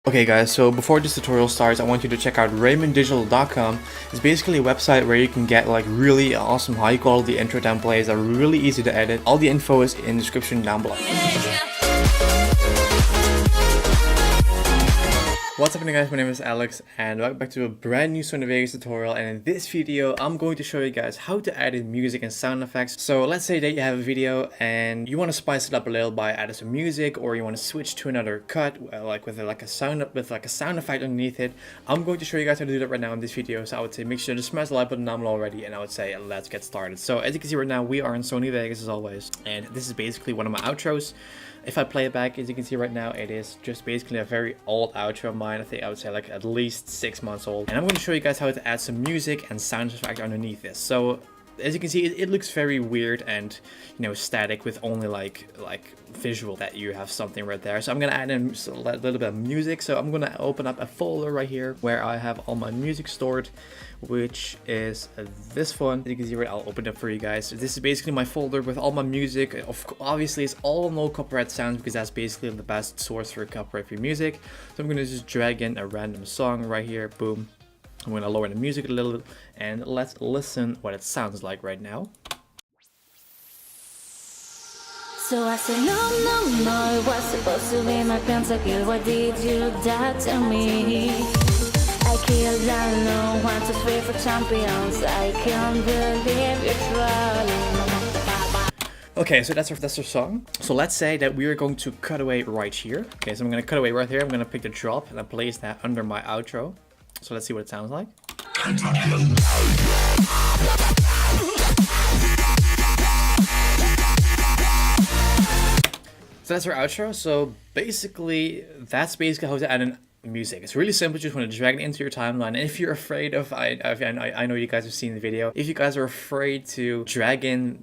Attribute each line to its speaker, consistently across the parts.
Speaker 1: Okay guys, so before this tutorial starts, I want you to check out RaymondDigital.com. It's basically a website where you can get like really awesome high quality intro templates that are really easy to edit. All the info is in the description down below. What's happening guys, my name is Alex and welcome back to a brand new Sony Vegas tutorial, and in this video I'm going to show you guys how to add in music and sound effects. So let's say that you have a video and you want to spice it up a little by adding some music, or you want to switch to another cut like with a sound effect underneath it. I'm going to show you guys how to do that right now in this video, so I would say make sure to smash the like button down below already, and I would say let's get started. So as you can see right now, we are in Sony Vegas as always, and this is basically one of my outros. If I play it back, as you can see right now, it is just basically a very old outro of mine. I think I would say like at least 6 months old. And I'm going to show you guys how to add some music and sound effect underneath this. So as you can see, it looks very weird and, you know, static with only like visual that you have something right there. So I'm going to add in a little bit of music. So I'm going to open up a folder right here where I have all my music stored, which is this one. As you can see right, I'll open it up for you guys. This is basically my folder with all my music. Obviously it's all no copyright sounds because that's basically the best source for copyright-free music. So I'm going to just drag in a random song right here. Boom. I'm going to lower the music a little and let's listen what it sounds like right now.
Speaker 2: So I said no, it was supposed to be my pentakill. Why did you that to me? I killed down no 1, 2, 3 for champions. I can't believe you're trolling.
Speaker 1: Okay, so that's our song. So let's say that we are going to cut away right here. Okay, so I'm going to cut away right here. I'm going to pick the drop and I place that under my outro. So let's see what it sounds like. So that's our outro. So basically, that's basically how to add in music. It's really simple. You just want to drag it into your timeline. And if you're afraid of, I know you guys have seen the video. If you guys are afraid to drag in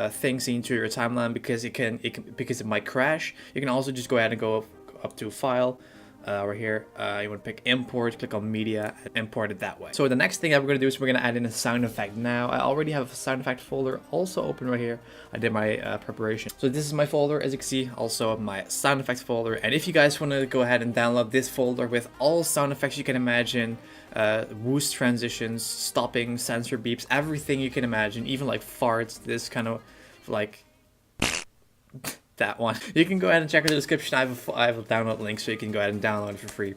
Speaker 1: things into your timeline because it might crash, you can also just go ahead and go up to File. Right here, you want to pick import, click on media, and import it that way. So the next thing that we're going to do is we're going to add in a sound effect. Now I already have a sound effect folder also open right here. I did my preparation. So this is my folder, as you can see, also my sound effects folder. And if you guys want to go ahead and download this folder with all sound effects you can imagine, whoosh transitions, stopping, sensor beeps, everything you can imagine, even like farts, this kind of like that one. You can go ahead and check in the description. I have a download link so you can go ahead and download it for free.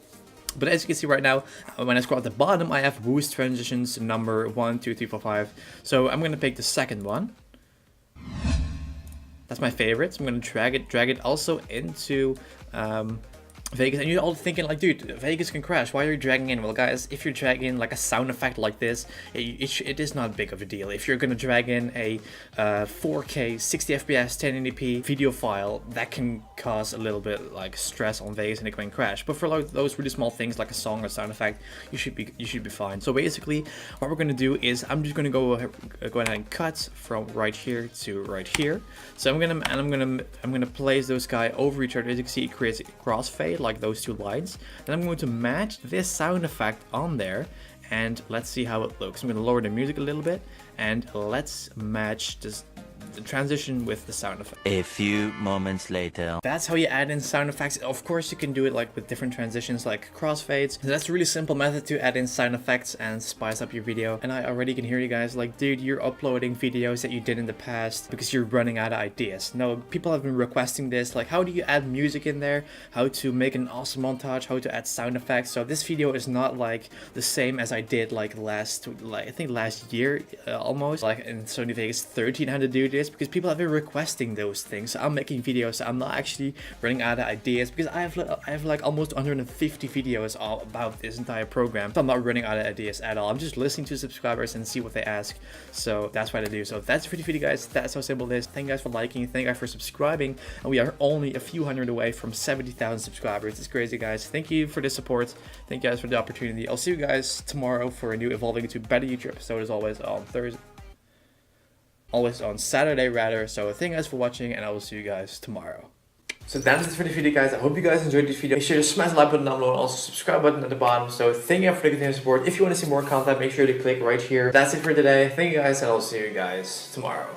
Speaker 1: But as you can see right now, when I scroll at the bottom, I have whoosh transitions number 1, 2, 3, 4, 5. So I'm going to pick the second one. That's my favorite. So I'm going to drag it also into Vegas. And you're all thinking like, dude, Vegas can crash. Why are you dragging in? Well guys, if you're dragging like a sound effect like this, it is not big of a deal. If you're gonna drag in a 4K 60 FPS 1080p video file, that can cause a little bit like stress on Vegas and it can crash. But for like those really small things like a song or sound effect, you should be fine. So basically what we're gonna do is I'm just gonna go ahead and cut from right here to right here. So I'm gonna place those guys over each other. As you can see, it creates a crossfade like those two lines. Then I'm going to match this sound effect on there, and let's see how it looks. I'm going to lower the music a little bit and let's match the transition with the sound effect.
Speaker 3: A few moments later.
Speaker 1: That's how you add in sound effects. Of course you can do it like with different transitions like crossfades. So that's a really simple method to add in sound effects and spice up your video. And I already can hear you guys like, dude, you're uploading videos that you did in the past because you're running out of ideas. No, people have been requesting this, like how do you add music in there, how to make an awesome montage, how to add sound effects. So this video is not like the same as I did like I think last year almost, like in Sony Vegas 13 how to do this, because people have been requesting those things. So I'm making videos, so I'm not actually running out of ideas because I have like almost 150 videos all about this entire program. So I'm not running out of ideas at all. I'm just listening to subscribers and see what they ask. So that's what I do. So that's for the video guys. That's how simple it is. Thank you guys for liking, thank you guys for subscribing, and we are only a few hundred away from 70,000 subscribers. It's crazy guys. Thank you for the support. Thank you guys for the opportunity. I'll see you guys tomorrow for a new Evolving into Better YouTube episode, as always on Thursday. Always on Saturday rather. So thank you guys for watching, and I will see you guys tomorrow. So that's it for the video guys. I hope you guys enjoyed this video. Make sure to smash the like button down below and also subscribe button at the bottom. So thank you for the continued support. If you want to see more content, make sure to click right here. That's it for today. Thank you guys, and I'll see you guys tomorrow.